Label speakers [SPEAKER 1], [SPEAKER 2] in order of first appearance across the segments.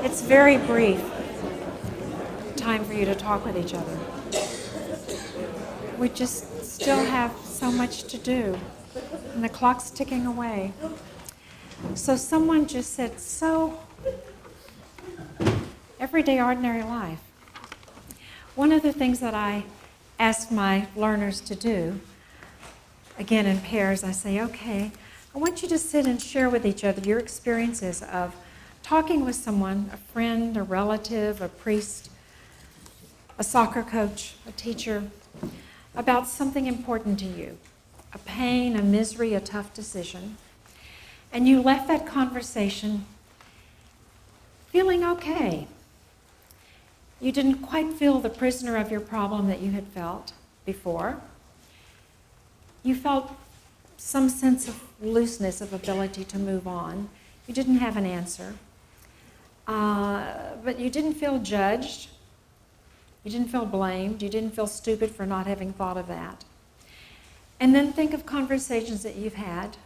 [SPEAKER 1] It's very brief time for you to talk with each other. We just still have so much to do, and the clock's ticking away. So someone just said, so everyday ordinary life. One of the things that I ask my learners to do, again in pairs, I say, okay, I want you to sit and share with each other your experiences of talking with someone, a friend, a relative, a priest, a soccer coach, a teacher, about something important to you, a pain, a misery, a tough decision, and you left that conversation feeling okay. You didn't quite feel the prisoner of your problem that you had felt before. You felt some sense of looseness, of ability to move on. You didn't have an answer. But you didn't feel judged. You didn't feel blamed. You didn't feel stupid for not having thought of that. And then think of conversations that you've had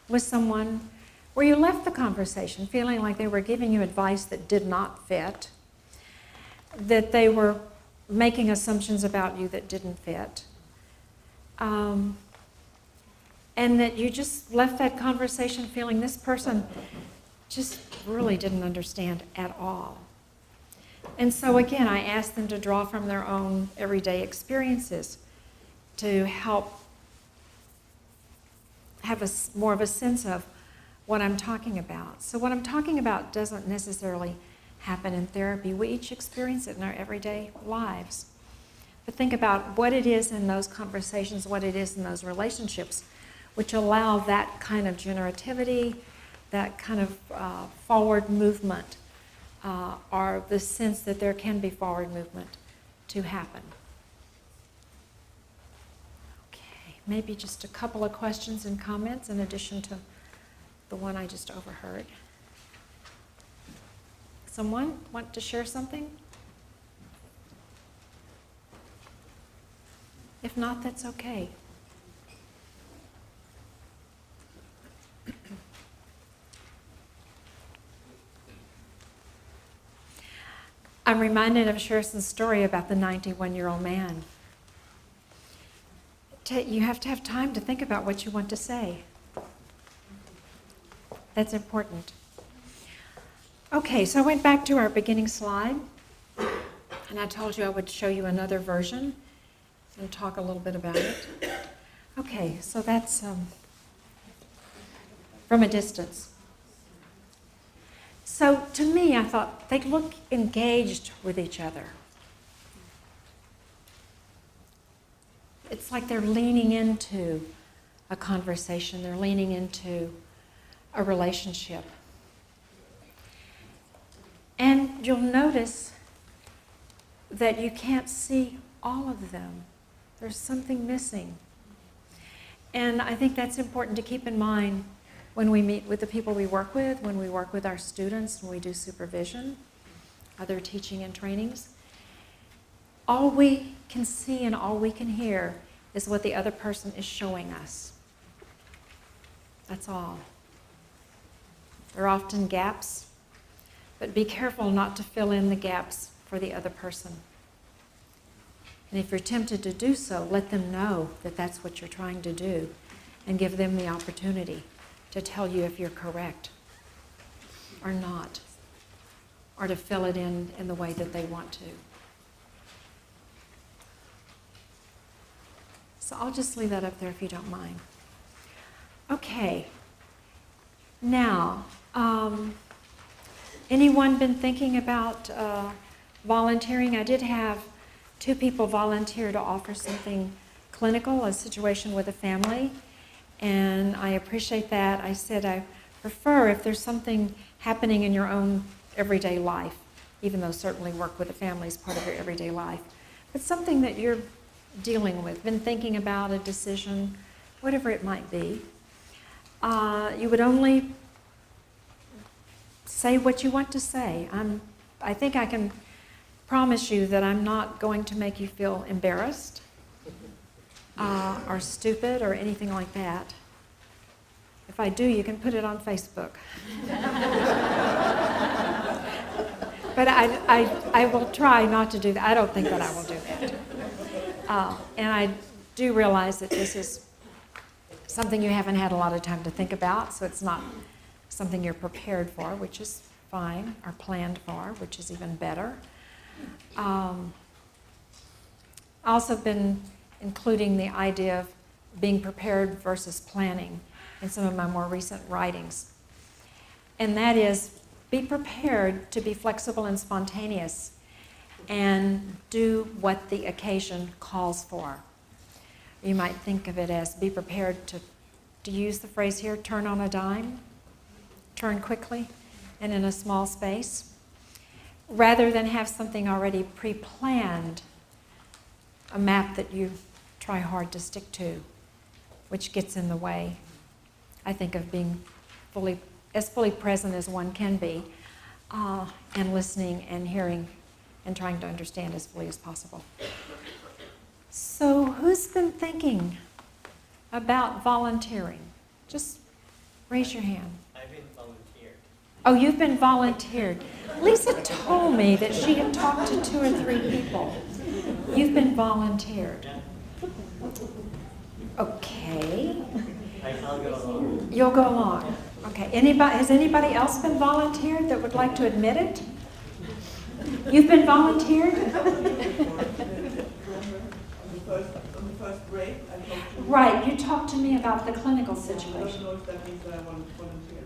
[SPEAKER 1] with someone where you left the conversation feeling like they were giving you advice that did not fit, that they were making assumptions about you that didn't fit, and that you just left that conversation feeling this person just really didn't understand at all. And so again, I asked them to draw from their own everyday experiences to help have more of a sense of what I'm talking about. So what I'm talking about doesn't necessarily happen in therapy. We each experience it in our everyday lives. But think about what it is in those conversations, what it is in those relationships, which allow that kind of generativity, that kind of forward movement, or the sense that there can be forward movement to happen. Okay, maybe just a couple of questions and comments in addition to the one I just overheard. Someone want to share something? If not, that's okay. I'm reminded of Sherson's story about the 91-year-old man. You have to have time to think about what you want to say. That's important. Okay, so I went back to our beginning slide, and I told you I would show you another version and talk a little bit about it. Okay, so that's from a distance. So to me, I thought they look engaged with each other. It's like they're leaning into a conversation. They're leaning into a relationship. And you'll notice that you can't see all of them. There's something missing. And I think that's important to keep in mind when we meet with the people we work with, when we work with our students, when we do supervision, other teaching and trainings. All we can see and all we can hear is what the other person is showing us. That's all. There are often gaps, but be careful not to fill in the gaps for the other person. And if you're tempted to do so, let them know that that's what you're trying to do and give them the opportunity to tell you if you're correct or not, or to fill it in the way that they want to. So I'll just leave that up there if you don't mind. Okay. Now, anyone been thinking about volunteering? I did have 2 people volunteer to offer something clinical, a situation with a family, and I appreciate that. I said I prefer if there's something happening in your own everyday life, even though certainly work with a family is part of your everyday life, but something that you're dealing with, been thinking about, a decision, whatever it might be. You would only say what you want to say. I think I can promise you that I'm not going to make you feel embarrassed or stupid or anything like that. If I do, you can put it on Facebook. But I will try not to do that. I don't think that I will do that. And I do realize that this is something you haven't had a lot of time to think about, so it's not something you're prepared for, which is fine, or planned for, which is even better. I also have been including the idea of being prepared versus planning in some of my more recent writings. And that is, be prepared to be flexible and spontaneous and do what the occasion calls for. You might think of it as be prepared to use the phrase here, turn on a dime, turn quickly and in a small space, rather than have something already pre-planned, a map that you try hard to stick to, which gets in the way, I think, of being as fully present as one can be, and listening and hearing and trying to understand as fully as possible. So who's been thinking about volunteering? Just raise your hand.
[SPEAKER 2] I've been volunteered.
[SPEAKER 1] Oh, you've been volunteered. Lisa told me that she had talked to 2 or 3 people. You've been volunteered. Okay.
[SPEAKER 2] I'll go along.
[SPEAKER 1] You'll go along. Okay. Has anybody else been volunteered that would like to admit it? You've been volunteered?
[SPEAKER 3] On the first break, I talked to you.
[SPEAKER 1] Right. You talked to me about the clinical
[SPEAKER 3] I
[SPEAKER 1] situation.
[SPEAKER 3] don't know if that means that I want to volunteer.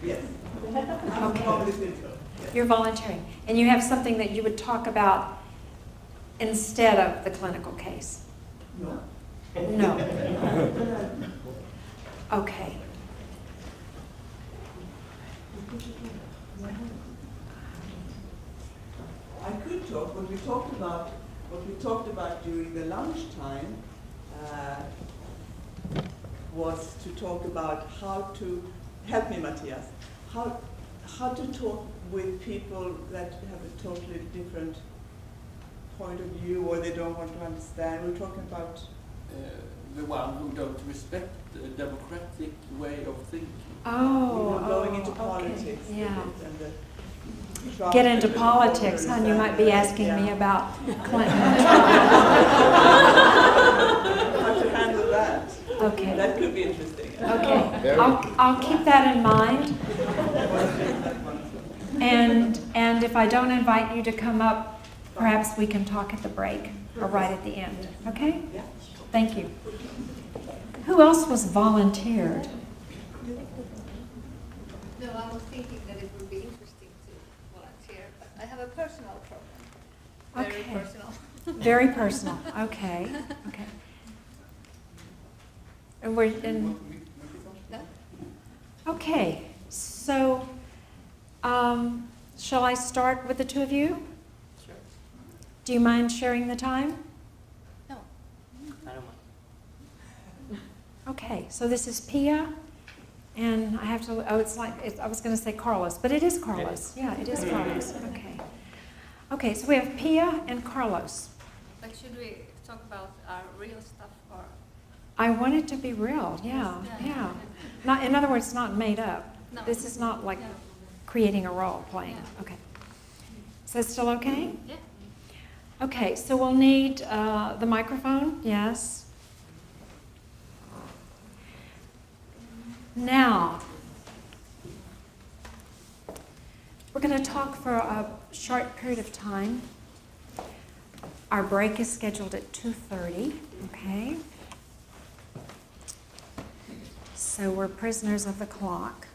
[SPEAKER 3] Yes.
[SPEAKER 1] Okay.
[SPEAKER 3] Probably think so. Yes.
[SPEAKER 1] You're volunteering. And you have something that you would talk about instead of the clinical case?
[SPEAKER 3] No.
[SPEAKER 1] No. Okay.
[SPEAKER 3] I could talk. What we talked about during the lunchtime was to talk about how to help me, Matthias. How to talk with people that have a totally different point of view, or they don't want to understand. We're talking about
[SPEAKER 4] the one who don't respect the democratic way of thinking.
[SPEAKER 3] going into
[SPEAKER 1] okay.
[SPEAKER 3] politics.
[SPEAKER 1] Yeah.
[SPEAKER 3] And the Trump
[SPEAKER 1] Get into
[SPEAKER 3] and the
[SPEAKER 1] politics, huh? You might be asking me
[SPEAKER 3] yeah.
[SPEAKER 1] about Clinton.
[SPEAKER 3] How to handle that.
[SPEAKER 1] Okay.
[SPEAKER 3] That could be interesting.
[SPEAKER 1] Okay. I'll keep that in mind. And if I don't invite you to come up, perhaps we can talk at the break or right at the end. Okay?
[SPEAKER 3] Yeah.
[SPEAKER 1] Thank you. Who else was volunteered?
[SPEAKER 5] No, I was thinking that it would be interesting to volunteer, but I have a personal problem. Very
[SPEAKER 1] Okay.
[SPEAKER 5] personal.
[SPEAKER 1] Very personal. Okay. Okay. And we're in.
[SPEAKER 5] No?
[SPEAKER 1] Okay. So, shall I start with the 2 of you?
[SPEAKER 2] Sure.
[SPEAKER 1] Do you mind sharing the time?
[SPEAKER 5] No.
[SPEAKER 2] I don't mind.
[SPEAKER 1] Okay. So this is Pia, and I have to. Oh, I was going to say Carlos, but it is Carlos. Yeah, it is Carlos. Okay. Okay. So we have Pia and Carlos.
[SPEAKER 5] Like, should we talk about our real stuff or?
[SPEAKER 1] I want it to be real. Yeah. Yeah. Not, in other words, not made up.
[SPEAKER 5] No.
[SPEAKER 1] This is not like
[SPEAKER 5] No.
[SPEAKER 1] creating a role playing.
[SPEAKER 5] Yeah.
[SPEAKER 1] Okay. Is that still okay?
[SPEAKER 5] Yeah.
[SPEAKER 1] Okay, so we'll need the microphone. Yes. Now, we're going to talk for a short period of time. Our break is scheduled at 2:30. Okay. So we're prisoners of the clock.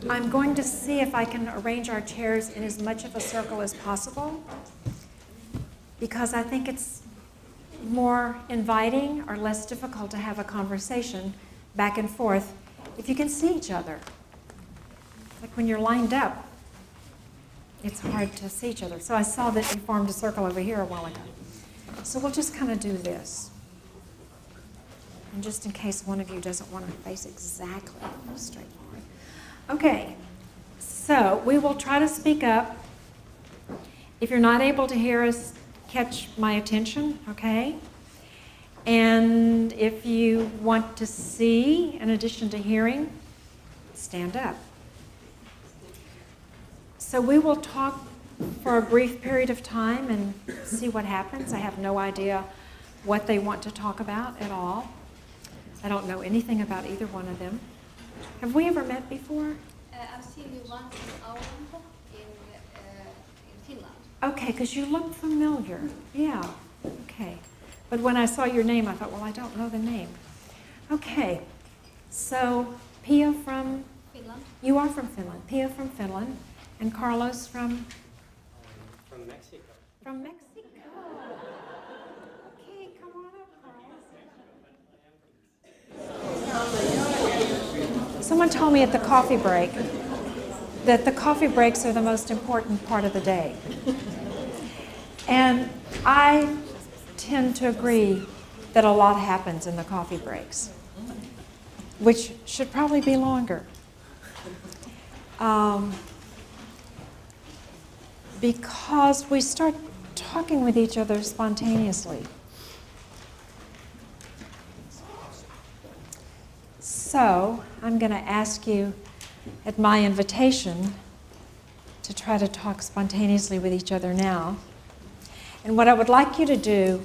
[SPEAKER 1] I'm going to see if I can arrange our chairs in as much of a circle as possible, because I think it's more inviting or less difficult to have a conversation back and forth if you can see each other. Like when you're lined up, it's hard to see each other. So I saw that you formed a circle over here a while ago. So we'll just kind of do this. And just in case one of you doesn't want to face exactly straight forward. Okay, so we will try to speak up. If you're not able to hear us, catch my attention, okay? And if you want to see, in addition to hearing, stand up. So we will talk for a brief period of time and see what happens. I have no idea what they want to talk about at all. I don't know anything about either one of them. Have we ever met before?
[SPEAKER 5] I've seen you once in Auckland in Finland.
[SPEAKER 1] Okay, because you look familiar. Yeah, okay. But when I saw your name, I thought, well, I don't know the name. Okay, so Pia from?
[SPEAKER 5] Finland.
[SPEAKER 1] You are from Finland. Pia from Finland. And Carlos from?
[SPEAKER 2] From Mexico.
[SPEAKER 1] From Mexico. Okay, come on up, Carlos. Someone told me at the coffee break that the coffee breaks are the most important part of the day. And I tend to agree that a lot happens in the coffee breaks, which should probably be longer. Because we start talking with each other spontaneously. So I'm going to ask you, at my invitation, to try to talk spontaneously with each other now. And what I would like you to do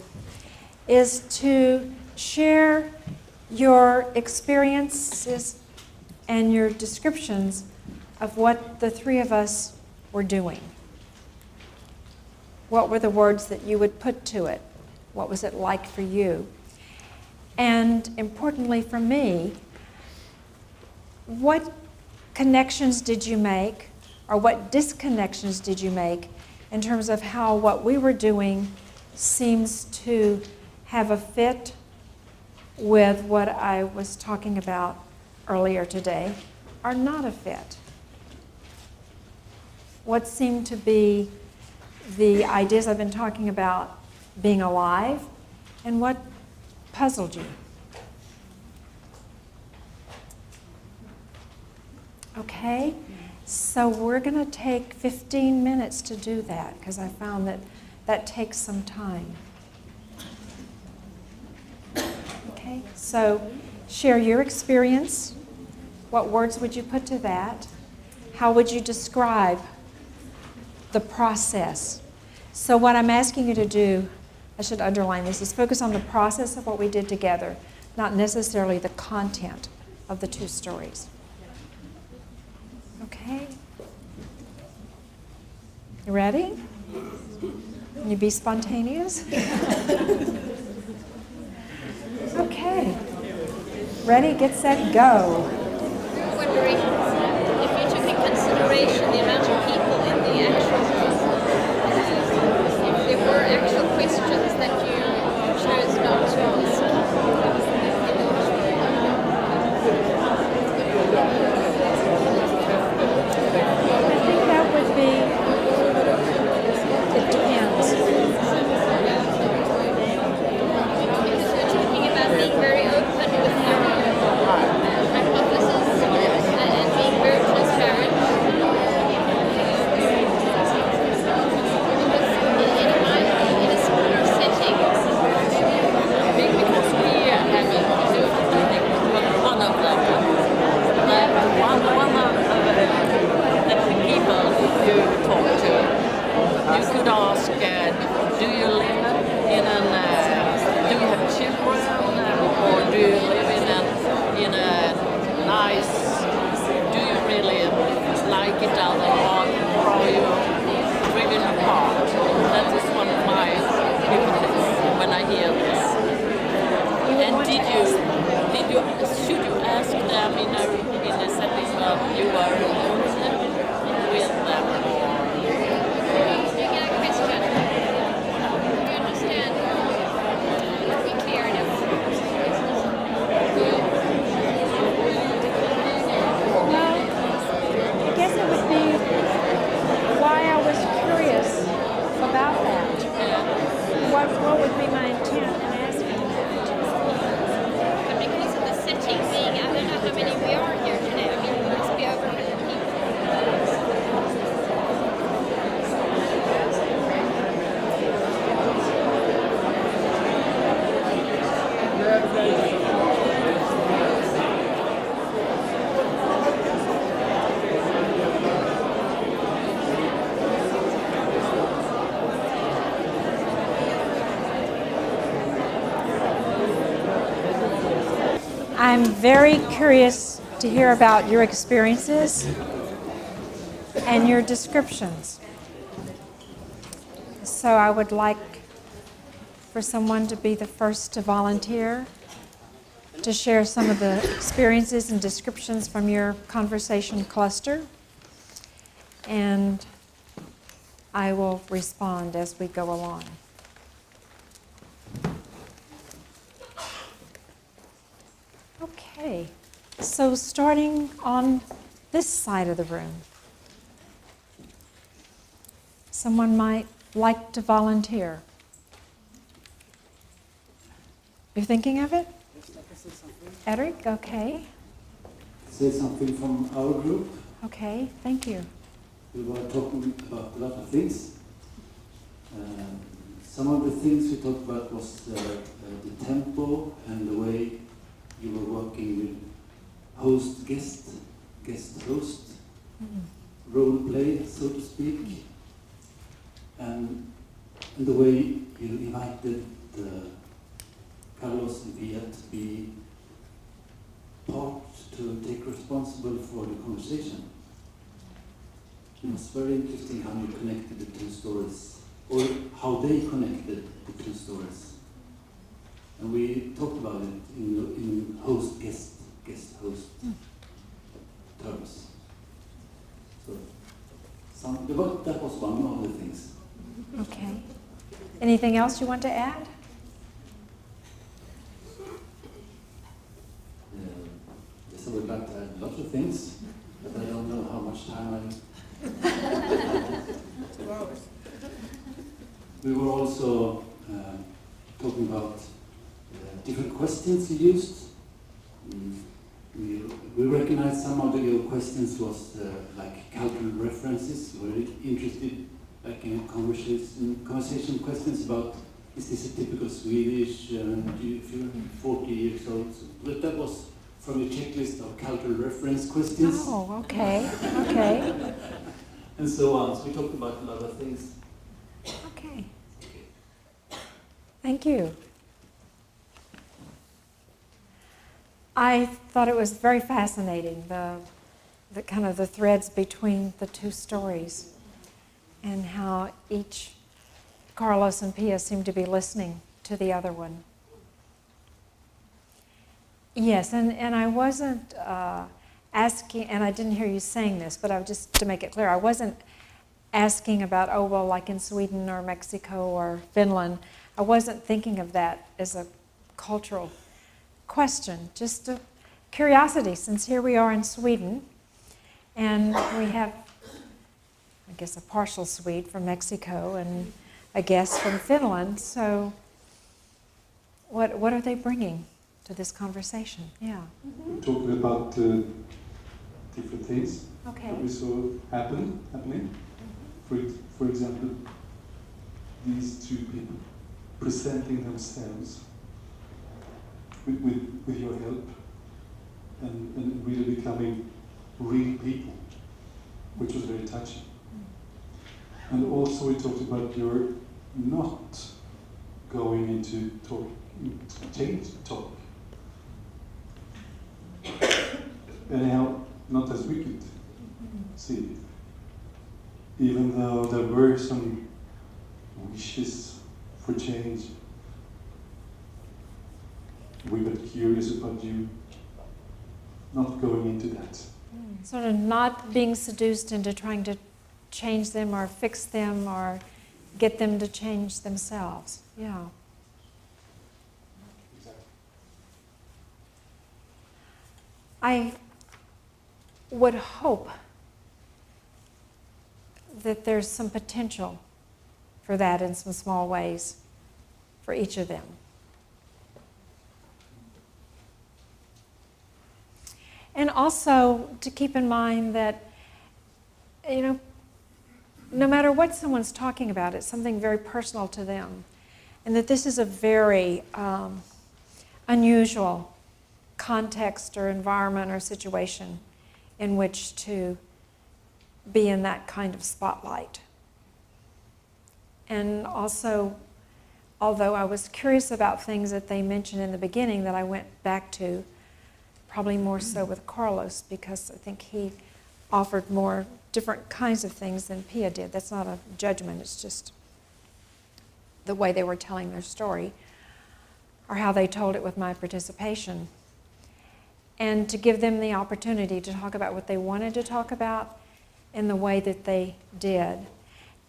[SPEAKER 1] is to share your experiences and your descriptions of what the three of us were doing. What were the words that you would put to it? What was it like for you? And importantly for me, what connections did you make, or what disconnections did you make in terms of how what we were doing seems to have a fit with what I was talking about earlier today, or not a fit? What seemed to be the ideas I've been talking about being alive, and what puzzled you? Okay, so we're going to take 15 minutes to do that, because I found that that takes some time. Okay, so share your experience. What words would you put to that? How would you describe the process? So what I'm asking you to do, I should underline this, is focus on the process of what we did together, not necessarily the content of the two stories. Okay? You ready? Can you be spontaneous? Okay. Ready, get set, go.
[SPEAKER 5] I'm wondering if you took in consideration the amount of people in the actual, if there were actual questions that you chose not to ask.
[SPEAKER 1] I think that would be, it depends.
[SPEAKER 5] Because you're talking about being very open with your hypothesis and being very transparent. In a smaller setting,
[SPEAKER 6] because we have one of them, the people you talk to, you could ask, do you live in do you have children, or do you live in a nice, do you really like it out there, or are you driven apart? That is one of my hypotheses when I hear this. And should you ask them in a setting where you are alone with them?
[SPEAKER 5] you get a question. You understand? Are we clear enough?
[SPEAKER 1] Well, I guess it would be why I was curious about that. What would be my intent in asking that?
[SPEAKER 5] But because of the setting being, I don't know how many we are here today. I mean, it must be over 100 people.
[SPEAKER 1] I'm very curious to hear about your experiences and your descriptions. So I would like for someone to be the first to volunteer to share some of the experiences and descriptions from your conversation cluster. And I will respond as we go along. Okay, so starting on this side of the room, someone might like to volunteer. You're thinking of it? Eric, okay.
[SPEAKER 7] Say something from our group.
[SPEAKER 1] Okay, thank you.
[SPEAKER 7] We were talking about a lot of things. Some of the things we talked about was the tempo and the way you were working with host, guest, host, role play, so to speak, and the way you invited Carlos and Pia to be part, to take responsible for the conversation. It was very interesting how you connected the two stories, or how they connected the two stories. And we talked about it in host, guest, host terms. So that was one of the things.
[SPEAKER 1] Okay. Anything else you want to add?
[SPEAKER 7] Yes, I would like to add lots of things, but I don't know how much time I...
[SPEAKER 5] 2 hours.
[SPEAKER 7] We were also talking about different questions you used. We recognized some of your questions was like cultural references. We were interested, like in conversation questions about, is this a typical Swedish, if you're 40 years old? But that was from a checklist of cultural reference questions.
[SPEAKER 1] Oh, okay, okay.
[SPEAKER 7] And so on. So we talked about a lot of things.
[SPEAKER 1] Okay. Thank you. I thought it was very fascinating, the kind of the threads between the two stories and how each, Carlos and Pia, seemed to be listening to the other one. Yes, and I wasn't asking, and I didn't hear you saying this, but just to make it clear, I wasn't asking about, oh, well, like in Sweden or Mexico or Finland. I wasn't thinking of that as a cultural question, just a curiosity, since here we are in Sweden, and we have, I guess, a partial Swede from Mexico and a guest from Finland, so what are they bringing to this conversation? Yeah.
[SPEAKER 8] We're talking about different things that we saw happening. For example, these two people presenting themselves with your help and really becoming real people, which was very touching. And also we talked about your not going into change the topic. Anyhow, not as we could see it. Even though there were some wishes for change, we were curious about you not going into that.
[SPEAKER 1] Sort of not being seduced into trying to change them or fix them or get them to change themselves. Yeah.
[SPEAKER 8] Exactly.
[SPEAKER 1] I would hope that there's some potential for that in some small ways for each of them. And also to keep in mind that, no matter what someone's talking about, it's something very personal to them. And that this is a very unusual context or environment or situation in which to be in that kind of spotlight. And also, although I was curious about things that they mentioned in the beginning that I went back to, probably more so with Carlos, because I think he offered more different kinds of things than Pia did. That's not a judgment, it's just the way they were telling their story, or how they told it with my participation. And to give them the opportunity to talk about what they wanted to talk about in the way that they did.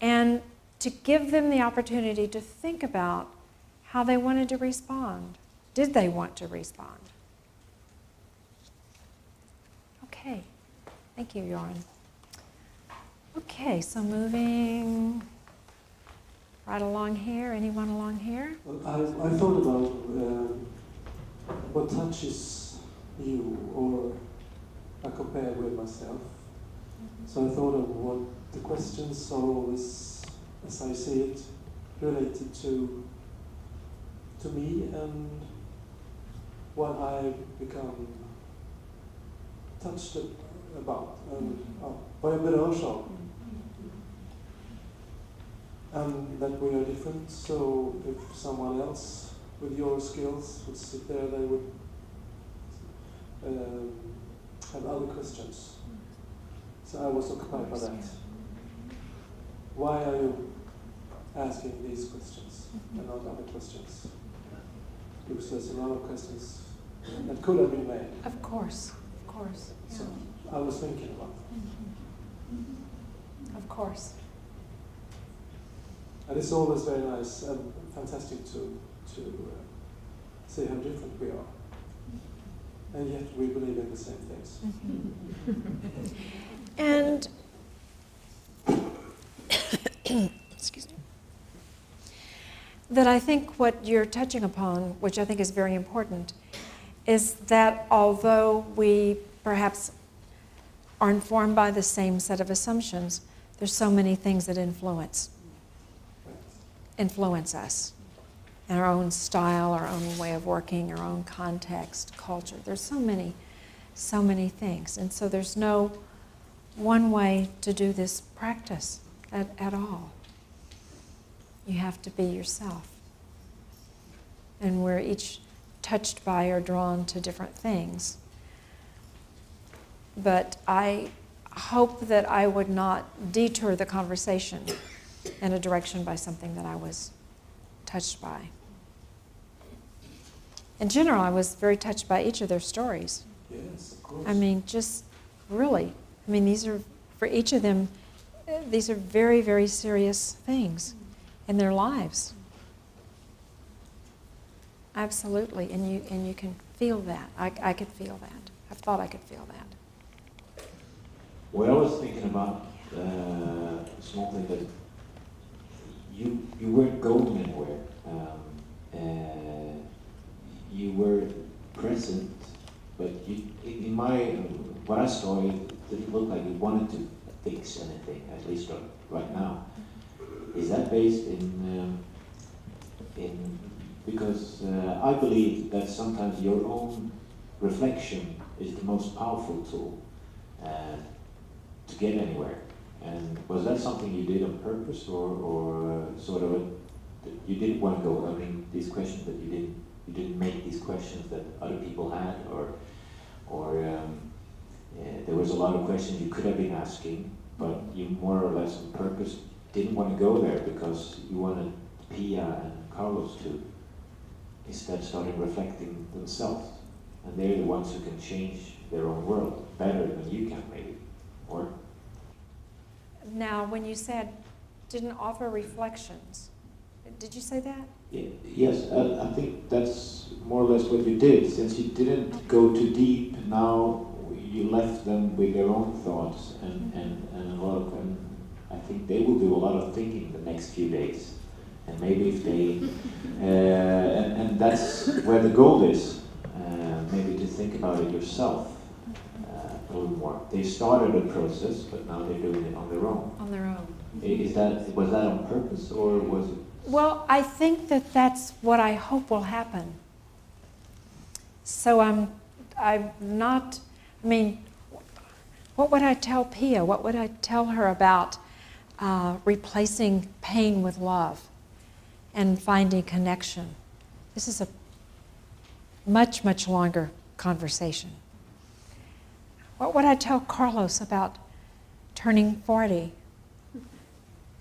[SPEAKER 1] And to give them the opportunity to think about how they wanted to respond. Did they want to respond? Okay, thank you, Joran. Okay, so moving right along here. Anyone along here?
[SPEAKER 9] Well, I thought about what touches you, or I compare with myself. So I thought of what the questions are always, as I see it, related to me and what I become touched about and vad jag berörs av. And that we are different, so if someone else with your skills would sit there, they would have other questions. So I was occupied by that. Why are you asking these questions and not other questions? Because there's a lot of questions that could have been made.
[SPEAKER 1] Of course, yeah.
[SPEAKER 9] So I was thinking about that.
[SPEAKER 1] Of course.
[SPEAKER 9] And it's always very nice and fantastic to see how different we are. And yet we believe in the same things.
[SPEAKER 1] And, excuse me, that I think what you're touching upon, which I think is very important, is that although we perhaps are informed by the same set of assumptions, there's so many things that influence us. And our own style, our own way of working, our own context, culture. There's so many things. And so there's no one way to do this practice at all. You have to be yourself. And we're each touched by or drawn to different things. But I hope that I would not detour the conversation in a direction by something that I was touched by. In general, I was very touched by each of their stories.
[SPEAKER 9] Yes, of course.
[SPEAKER 1] I mean, just really. I mean, these are, for each of them, these are very, very serious things in their lives. Absolutely, and you can feel that. I could feel that. I thought I could feel that.
[SPEAKER 10] What I was thinking about, small thing that you weren't going anywhere. You were present, but in what I saw, it didn't look like you wanted to fix anything, at least right now. Is that based in because I believe that sometimes your own reflection is the most powerful tool to get anywhere. And was that something you did on purpose, or sort of you didn't want to go? I mean, these questions that you didn't make these questions that other people had, or there was a lot of questions you could have been asking, but you more or less on purpose didn't want to go there because you wanted Pia and Carlos to instead started reflecting themselves, and they're the ones who can change their own world better than you can, maybe, or.
[SPEAKER 1] Now, when you said didn't offer reflections, did you say that?
[SPEAKER 10] Yes, I think that's more or less what you did. Since you didn't go too deep, now you left them with their own thoughts, and a lot of them, I think they will do a lot of thinking the next few days. And maybe if they, and that's where the goal is, maybe to think about it yourself a little more. They started a process, but now they're doing it on their own.
[SPEAKER 1] On their own.
[SPEAKER 10] Was that on purpose, or was it?
[SPEAKER 1] Well, I think that's what I hope will happen. So I'm not, I mean, what would I tell Pia? What would I tell her about replacing pain with love and finding connection? This is a much, much longer conversation. What would I tell Carlos about turning 40?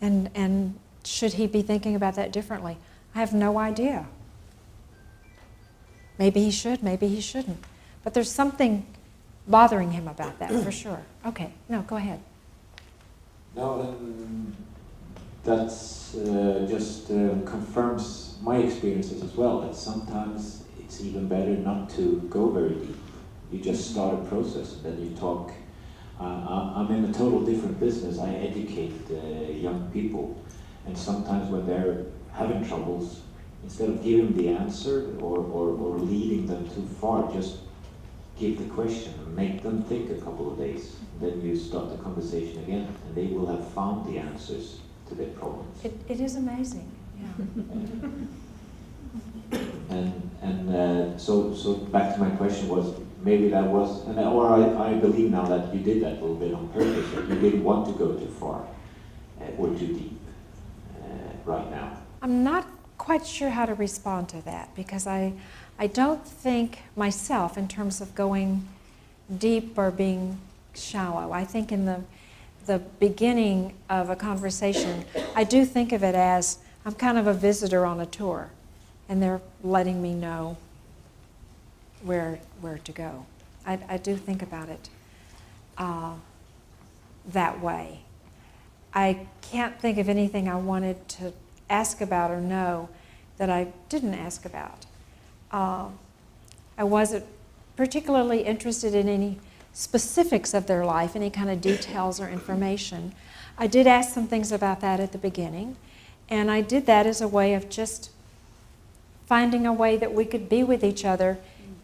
[SPEAKER 1] And should he be thinking about that differently? I have no idea. Maybe he should, maybe he shouldn't. But there's something bothering him about that, for sure. Okay, no, go ahead.
[SPEAKER 10] No, that's just confirms my experiences as well, that sometimes it's even better not to go very deep. You just start a process, and then you talk. I'm in a total different business. I educate young people, and sometimes when they're having troubles, instead of giving the answer or leading them too far, just give the question and make them think a couple of days. Then you start the conversation again, and they will have found the answers to their problems.
[SPEAKER 1] It is amazing, yeah.
[SPEAKER 10] So back to my question was, maybe that was, I believe now that you did that a little bit on purpose, that you didn't want to go too far or too deep right now.
[SPEAKER 1] I'm not quite sure how to respond to that, because I don't think myself in terms of going deep or being shallow. I think in the beginning of a conversation, I do think of it as I'm kind of a visitor on a tour, and they're letting me know where to go. I do think about it that way. I can't think of anything I wanted to ask about or know that I didn't ask about. I wasn't particularly interested in any specifics of their life, any kind of details or information. I did ask some things about that at the beginning, and I did that as a way of just finding a way that we could be with each other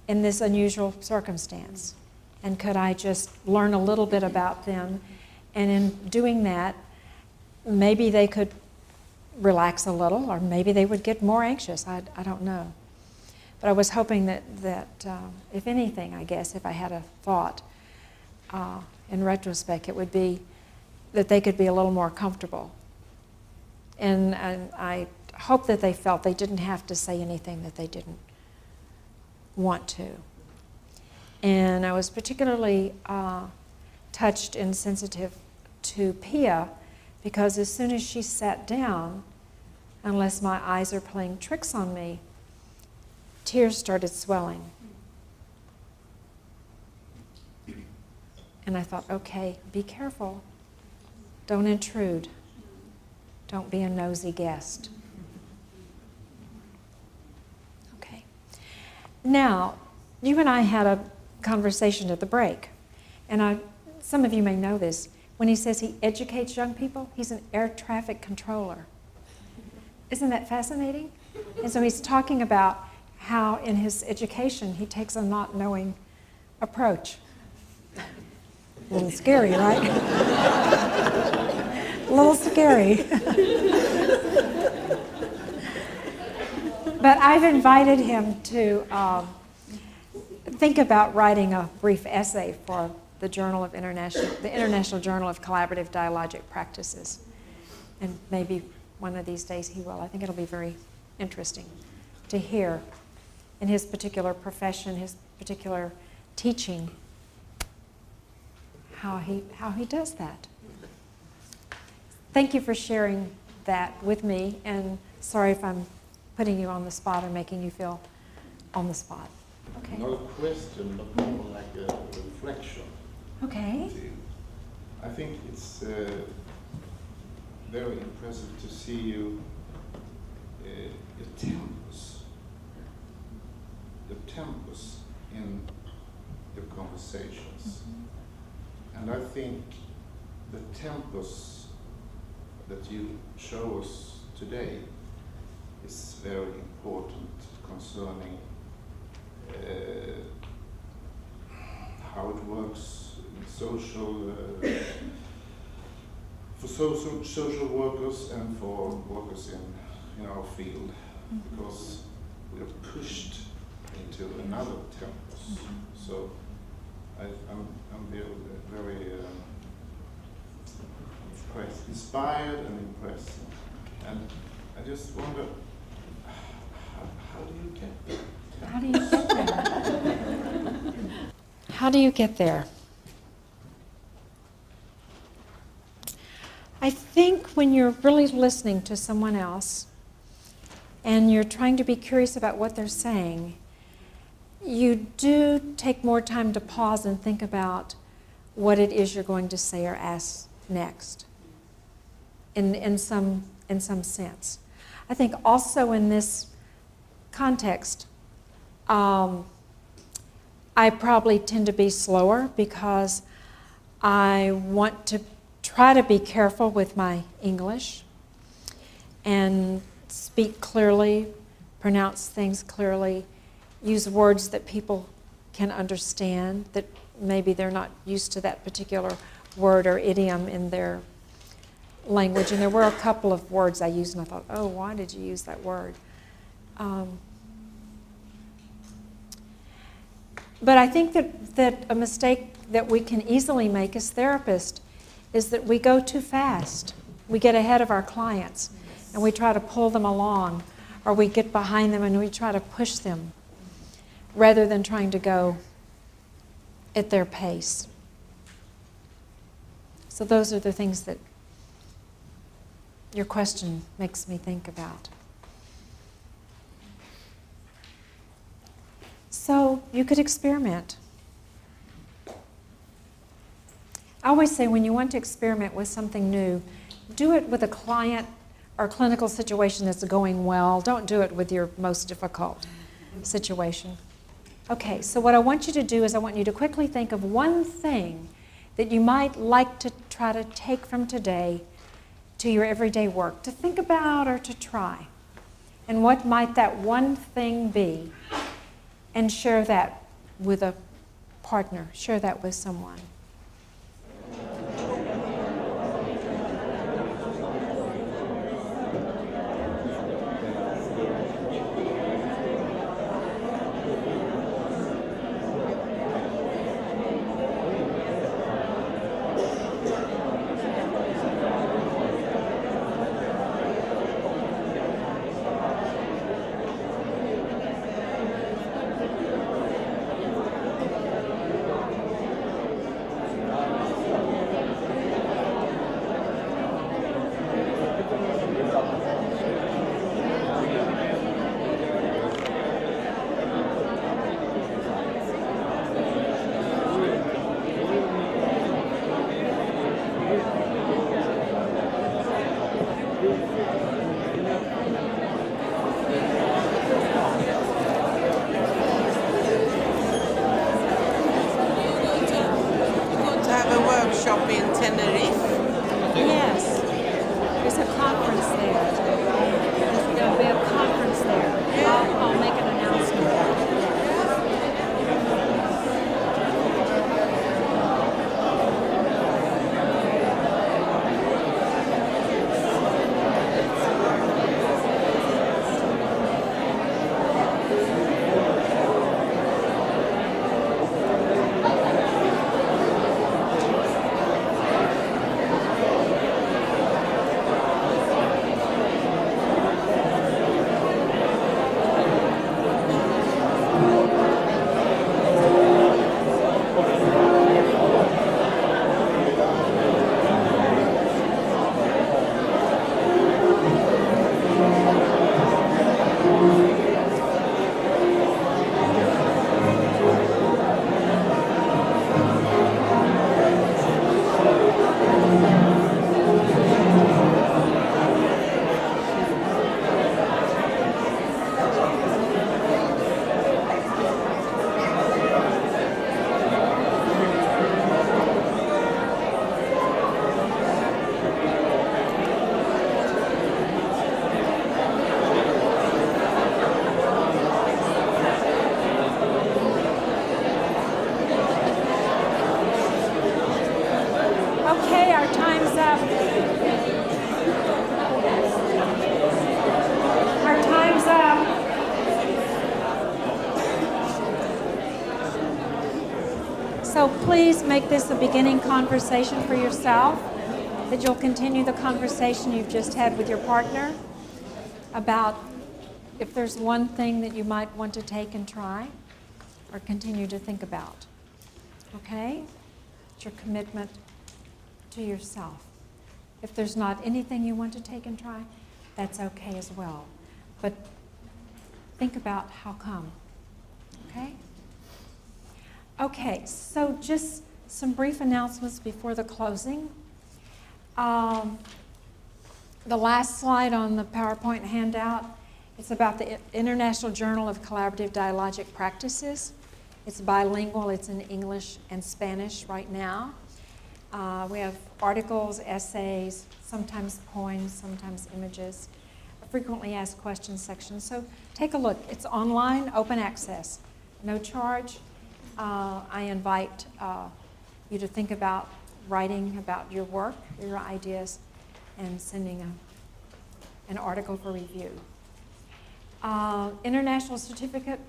[SPEAKER 1] in this unusual circumstance. And could I just learn a little bit about them? And in doing that, maybe they could relax a little, or maybe they would get more anxious. I don't know. But I was hoping that if anything, I guess, if I had a thought in retrospect, it would be that they could be a little more comfortable. And I hope that they felt they didn't have to say anything that they didn't want to. And I was particularly touched and sensitive to Pia, because as soon as she sat down, unless my eyes are playing tricks on me, tears started swelling. And I thought, okay, be careful. Don't intrude. Don't be a nosy guest. Okay. Now, you and I had a conversation at the break, and some of you may know this. When he says he educates young people, he's an air traffic controller. Isn't that fascinating? And so he's talking about how in his education he takes a not knowing approach. A little scary, right? A little scary. But I've invited him to think about writing a brief essay for the International Journal of Collaborative Dialogic Practices. And maybe one of these days he will. I think it'll be very interesting to hear in his particular profession, his particular teaching, how he does that. Thank you for sharing that with me, and sorry if I'm putting you on the spot or making you feel on the spot. Okay.
[SPEAKER 11] Not a question, but more like a reflection.
[SPEAKER 1] Okay.
[SPEAKER 11] I think it's very impressive to see you, the tempus in your conversations. And I think the tempus that you show us today is very important concerning how it works in social, for social workers and for workers in our field, because we are pushed into another tempus. So I'm very impressed, inspired and impressed. And I just wonder, how do you get there?
[SPEAKER 1] How do you get there? How do you get there? when you're really listening to someone else and you're trying to be curious about what they're saying, you do take more time to pause and think about what it is you're going to say or ask next in some sense. I think also in this context, I probably tend to be slower because I want to try to be careful with my English and speak clearly, pronounce things clearly, use words that people can understand, that maybe they're not used to that particular word or idiom in their language. And there were a couple of words I used and I thought, oh, why did you use that word? But I think that a mistake that we can easily make as therapists is that we go too fast. We get ahead of our clients and we try to pull them along, or we get behind them and we try to push them rather than trying to go at their pace. So those are the things that your question makes me think about. So you could experiment. I always say when you want to experiment with something new, do it with a client or clinical situation that's going well. Don't do it with your most difficult situation. Okay, so what I want you to do is I want you to quickly think of one thing that you might like to try to take from today to your everyday work, to think about or to try. And what might that one thing be? And share that with a partner, share that with someone. So please make this a beginning conversation for yourself, that you'll continue the conversation you've just had with your partner about if there's one thing that you might want to take and try or continue to think about. Okay? It's your commitment to yourself. If there's not anything you want to take and try, that's okay as well. But think about how come, okay? Okay, so just some brief announcements before the closing. The last slide on the PowerPoint handout, it's about the International Journal of Collaborative Dialogic Practices. It's bilingual, it's in English and Spanish right now. We have articles, essays, sometimes poems, sometimes images, a frequently asked questions section. So take a look. It's online, open access, no charge. I invite you to think about writing about your work, your ideas, and sending an article for review. International Certificate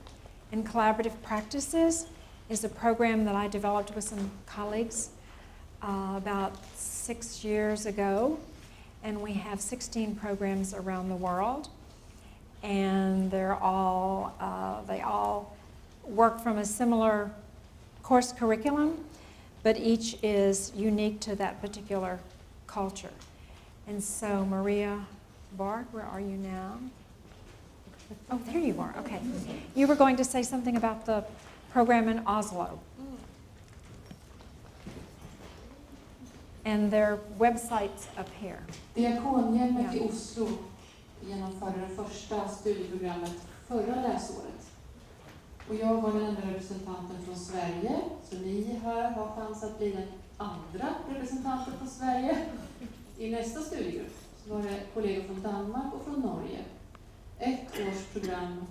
[SPEAKER 1] in Collaborative Practices is a program that I developed with some colleagues about 6 years ago, and we have 16 programs around the world, and they all work from a similar course curriculum, but each is unique to that particular culture. And so Maria Bard, where are you now? Oh, there you are, okay. You were going to say something about the program in Oslo. And their website's up here.
[SPEAKER 12] Diakonhjemmet i Oslo genomförde det första studieprogrammet förra läsåret. Och jag var den enda representanten från Sverige, så ni här har chans att bli den andra representanten från Sverige. I nästa studiegrupp så var det kollegor från Danmark och från Norge. Ett års program,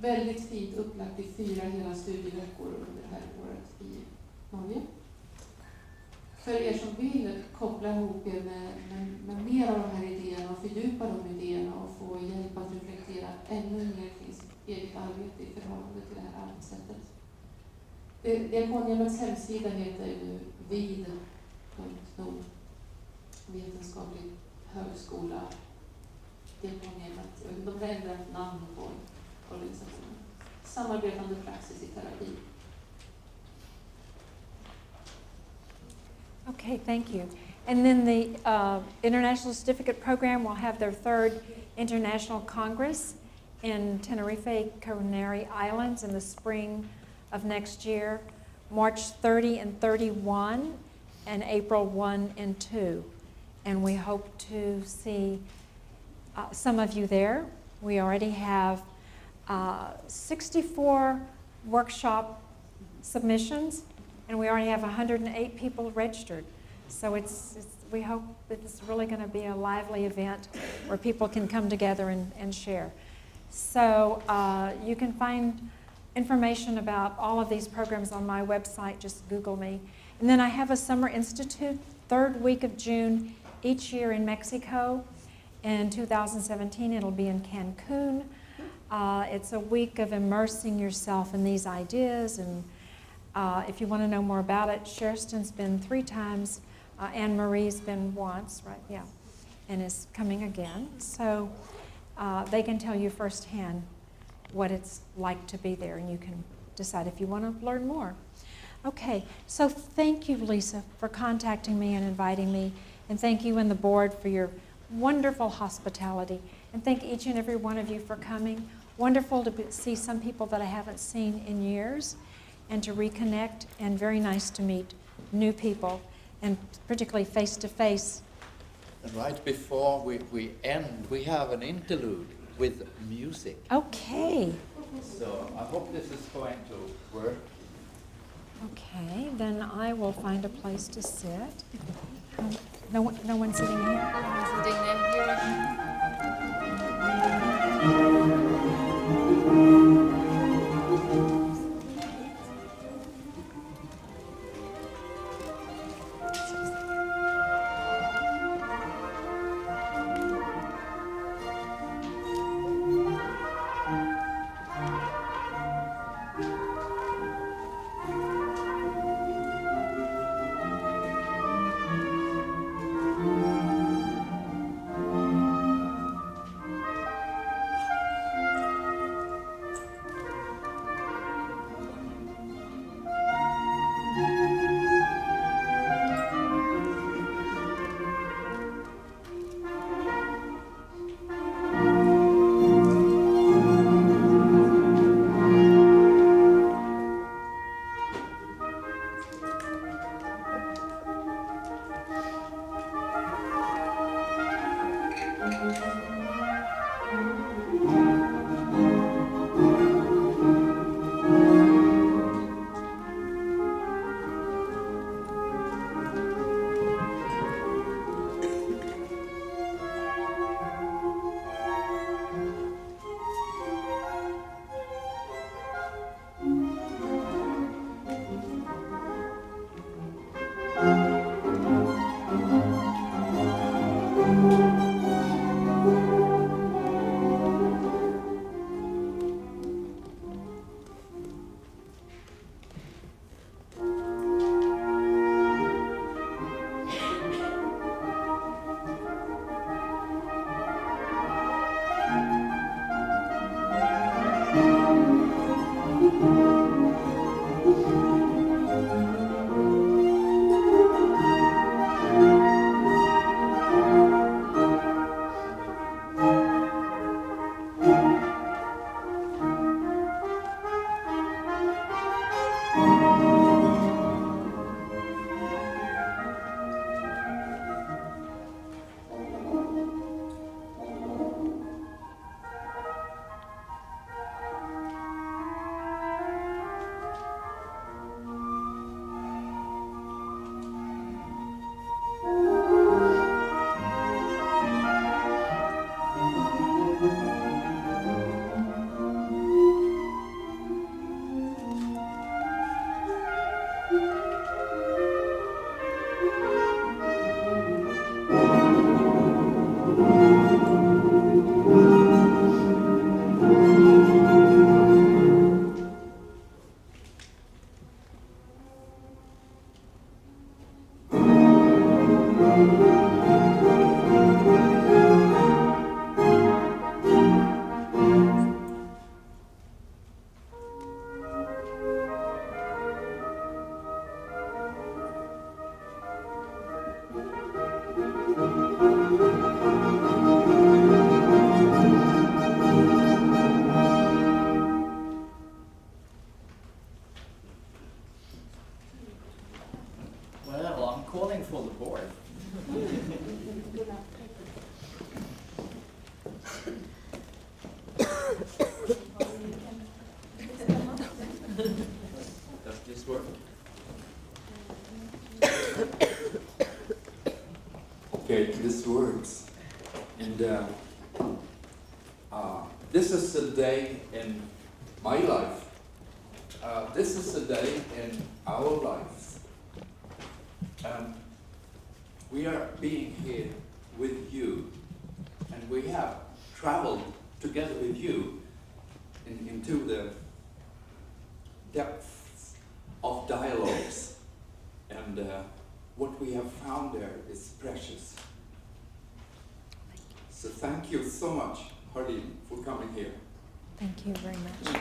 [SPEAKER 12] väldigt fint upplagt i 4 hela studieveckor under det här året i Norge. För er som vill koppla ihop er med mer av de här idéerna och fördjupa de idéerna och få hjälp att reflektera ännu mer kring sitt eget arbete i förhållande till det här arbetssättet. Diakonhjemmets hemsida heter ju vid.no, vetenskaplig högskola, Diakonhjemmet. De har ändrat namn på organisationen. Samarbetande praxis i terapi.
[SPEAKER 1] Okay, thank you. And then the International Certificate Program will have their 3rd International Congress in Tenerife, Canary Islands in the spring of next year, March 30 and 31, and April 1 and 2. And we hope to see some of you there. We already have 64 workshop submissions, and we already have 108 people registered. So we hope that it's really going to be a lively event where people can come together and share. So you can find information about all of these programs on my website. Just Google me. And then I have a Summer Institute, 3rd week of June each year in Mexico. In 2017, it'll be in Cancun. It's a week of immersing yourself in these ideas, and if you want to know more about it, Sherston's been 3 times, Anne-Marie's been once, right? Yeah, and is coming again. So they can tell you firsthand what it's like to be there, and you can decide if you want to learn more. Okay, so thank you, Lisa, for contacting me and inviting me, and thank you and the board for your wonderful hospitality, and thank each and every one of you for coming. Wonderful to see some people that I haven't seen in years, and to reconnect, and very nice to meet new people, and particularly face-to-face.
[SPEAKER 13] And right before we end, we have an interlude with music.
[SPEAKER 1] Okay.
[SPEAKER 13] So I hope this is going to work.
[SPEAKER 1] Okay, then I will find a place to sit. No one sitting here?
[SPEAKER 6] No one sitting there.
[SPEAKER 13] Well, I'm calling for the board. Does this work?
[SPEAKER 14] Okay, this works. And this is a day in my life. This is a day in our lives. We are being here with you, and we have traveled together with you into the depths of dialogues, and what we have found there is precious. So thank you so much, Harlene, for coming here.
[SPEAKER 1] Thank you very much.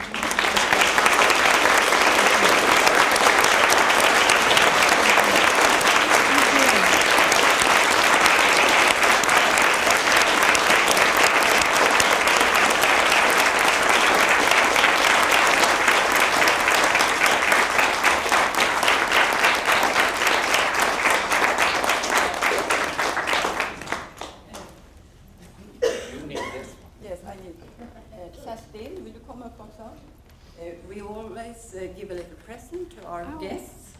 [SPEAKER 15] Kerstin, will you come up also? We always give a little present to our guests,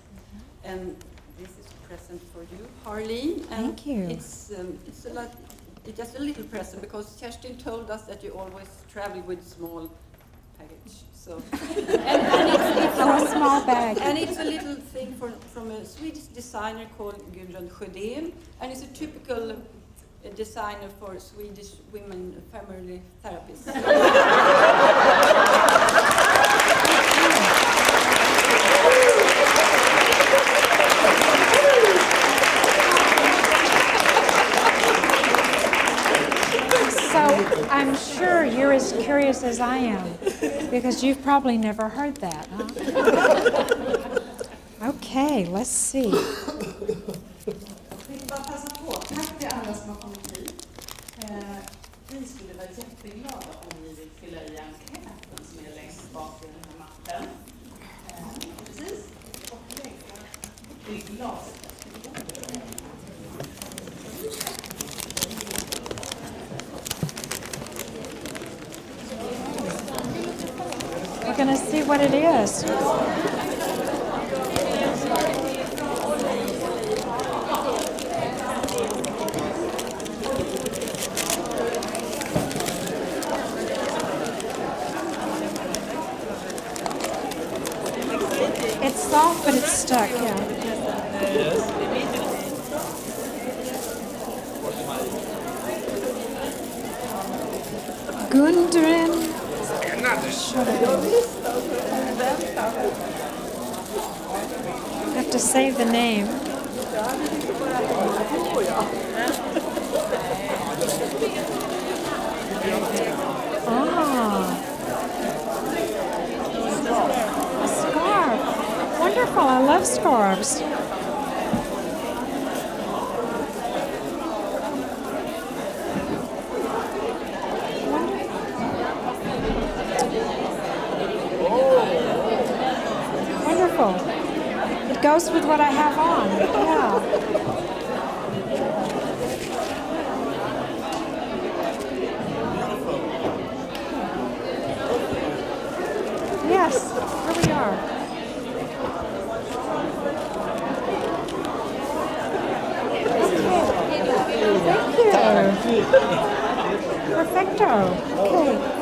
[SPEAKER 15] and this is a present for you, Harlene. And
[SPEAKER 1] thank you.
[SPEAKER 15] It's just a little present because Kerstin told us that you always travel with small package. So and it's
[SPEAKER 1] a small bag.
[SPEAKER 15] And it's a little thing from a Swedish designer called Gudrun Sjödén, and it's a typical designer for Swedish women family therapists.
[SPEAKER 1] So I'm sure you're as curious as I am, because you've probably never heard that, huh? Okay, let's see.
[SPEAKER 12] Tack till alla som har kommit hit. Vi skulle vara jätteglada om ni vill fylla i enkäten som är längst bak i den här mappen. Precis. Och lägga i glaset.
[SPEAKER 1] We're going to see what it is. It's soft, but it's stuck, yeah. Gudrun. Have to save the name. Ah. wonderful. I love scarves. Wonderful. It goes with what I have on. Yeah. Yes, here we are. Okay. Thank you. Perfecto. Okay.